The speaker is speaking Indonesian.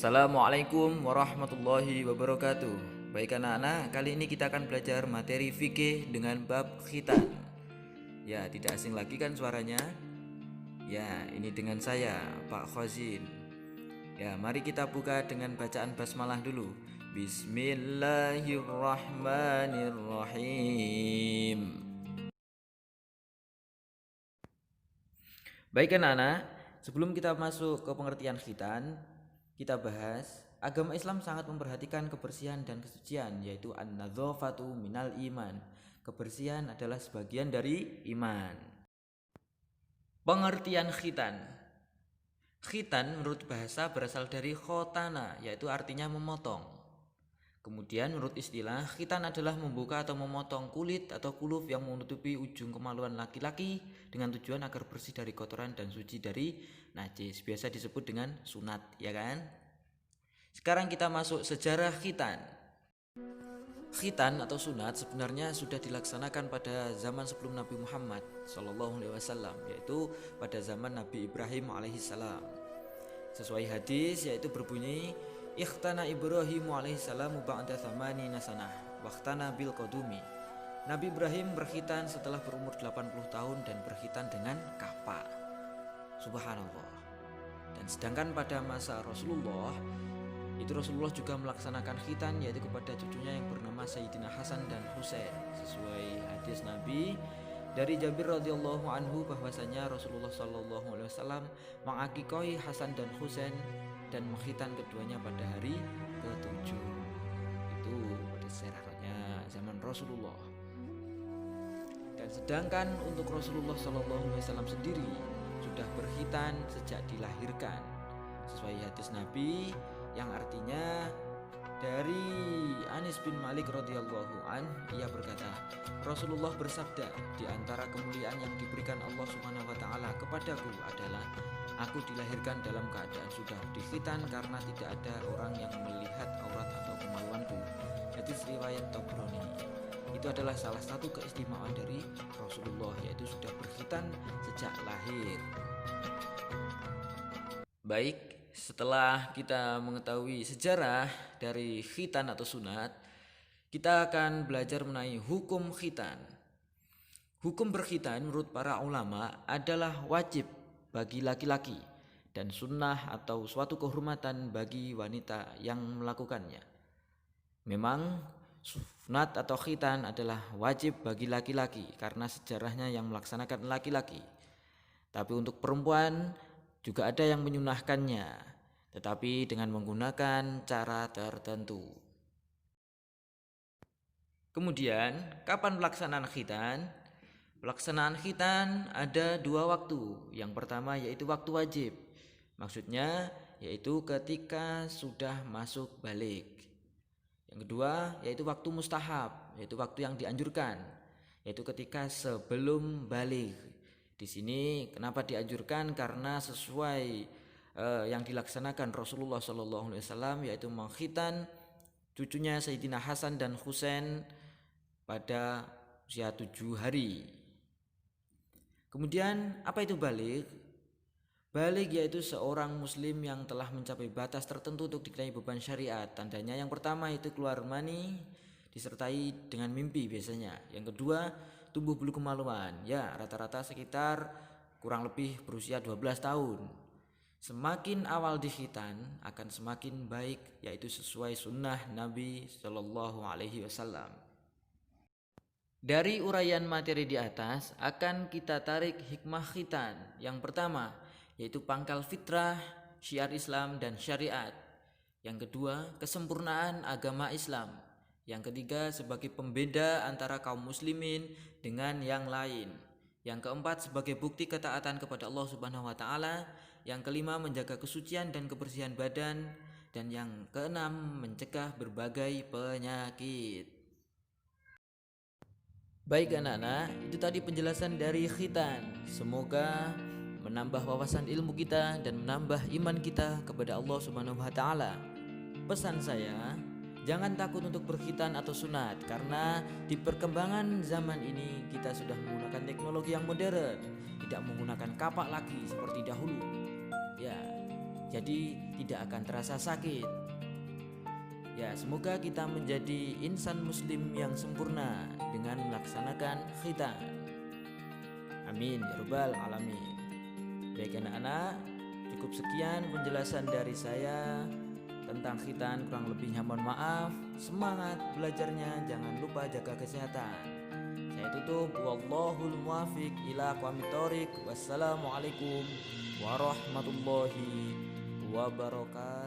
Assalamualaikum warahmatullahi wabarakatuh. Baik anak-anak, kali ini kita akan belajar materi fikih dengan bab khitan. Ya, tidak asing lagi kan suaranya? Ya, ini dengan saya, Pak Khozin. Ya, mari kita buka dengan bacaan basmalah dulu. Bismillahirrahmanirrahim. Baik anak-anak, sebelum kita masuk ke pengertian khitan, kita bahas agama Islam sangat memperhatikan kebersihan dan kesucian, yaitu an-nadzafatu minal iman. Kebersihan adalah sebagian dari iman. Pengertian khitan. Khitan menurut bahasa berasal dari khotana, yaitu artinya memotong. Kemudian menurut istilah, khitan adalah membuka atau memotong kulit atau kuluf yang menutupi ujung kemaluan laki-laki dengan tujuan agar bersih dari kotoran dan suci dari najis. Biasa disebut dengan sunat, ya kan? Sekarang kita masuk sejarah khitan. Khitan atau sunat sebenarnya sudah dilaksanakan pada zaman sebelum Nabi Muhammad SAW, yaitu pada zaman Nabi Ibrahim alaihissalam. Sesuai hadis yaitu berbunyi, ikhtana Ibrahimu alaihissalam ba'da thamanina sanah waqtana bil qadumi. Nabi Ibrahim berkhitan setelah berumur 80 tahun dan berkhitan dengan kapa. Subhanallah. Dan sedangkan pada masa Rasulullah juga melaksanakan khitan, yaitu kepada cucunya yang bernama Sayyidina Hasan dan Husain. Sesuai hadis Nabi dari Jabir radhiyallahu anhu bahwasanya Rasulullah sallallahu alaihi wasallam mengakikoi Hasan dan Husain dan mengkhitan keduanya pada hari ke-7. Itu pada sejarahnya zaman Rasulullah. Dan sedangkan untuk Rasulullah sallallahu alaihi wasallam sendiri sudah berkhitan sejak dilahirkan. Sesuai hadis Nabi yang artinya dari Anas bin Malik radhiyallahu an, ia berkata, Rasulullah bersabda, di antara kemuliaan yang diberikan Allah Subhanahu wa taala kepadaku adalah aku dilahirkan dalam keadaan sudah dikhitan karena tidak ada orang yang melihat aurat atau kemaluanku. Hadis riwayat Tabrani. Itu adalah salah satu keistimewaan dari Rasulullah, yaitu sudah berkhitan sejak lahir. Baik, setelah kita mengetahui sejarah dari khitan atau sunat, kita akan belajar mengenai hukum khitan. Hukum berkhitan menurut para ulama adalah wajib bagi laki-laki dan sunnah atau suatu kehormatan bagi wanita yang melakukannya. Memang sunat atau khitan adalah wajib bagi laki-laki karena sejarahnya yang melaksanakan laki-laki. Tapi untuk perempuan juga ada yang menyunahkannya, tetapi dengan menggunakan cara tertentu. Kemudian, kapan pelaksanaan khitan? Pelaksanaan khitan ada 2 waktu. Yang pertama yaitu waktu wajib. Maksudnya yaitu ketika sudah masuk balik. Yang kedua yaitu waktu mustahab, yaitu waktu yang dianjurkan, yaitu ketika sebelum balik. Di sini kenapa dianjurkan? Karena sesuai yang dilaksanakan Rasulullah SAW, yaitu mengkhitan cucunya Sayyidina Hasan dan Husain pada usia 7 hari. Kemudian apa itu balik? Balik yaitu seorang muslim yang telah mencapai batas tertentu untuk dikenai beban syariat. Tandanya yang pertama itu keluar mani disertai dengan mimpi biasanya. Yang kedua tumbuh bulu kemaluan, ya rata-rata sekitar kurang lebih berusia 12 tahun. Semakin awal dikhitan akan semakin baik, yaitu sesuai sunnah Nabi Shallallahu Alaihi Wasallam. Dari uraian materi di atas akan kita tarik hikmah khitan. Yang pertama yaitu pangkal fitrah, syiar Islam dan syariat. Yang kedua kesempurnaan agama Islam. Yang ketiga sebagai pembeda antara kaum muslimin dengan yang lain. Yang keempat sebagai bukti ketaatan kepada Allah Subhanahu wa taala. Yang kelima menjaga kesucian dan kebersihan badan. Dan yang keenam mencegah berbagai penyakit. Baik anak-anak, itu tadi penjelasan dari khitan. Semoga menambah wawasan ilmu kita dan menambah iman kita kepada Allah Subhanahu wa taala. Pesan saya, jangan takut untuk berkhitan atau sunat, karena di perkembangan zaman ini kita sudah menggunakan teknologi yang modern, tidak menggunakan kapak lagi seperti dahulu. Ya, jadi tidak akan terasa sakit. Ya, semoga kita menjadi insan muslim yang sempurna dengan melaksanakan khitan. Amin ya rabbal alamin. Baik anak-anak, cukup sekian penjelasan dari saya tentang khitan, kurang lebihnya mohon maaf. Semangat belajarnya, jangan lupa jaga kesehatan. Saya tutup, wallahul muwaffiq ila aqwamit thoriq. Wassalamualaikum warahmatullahi wabarakatuh.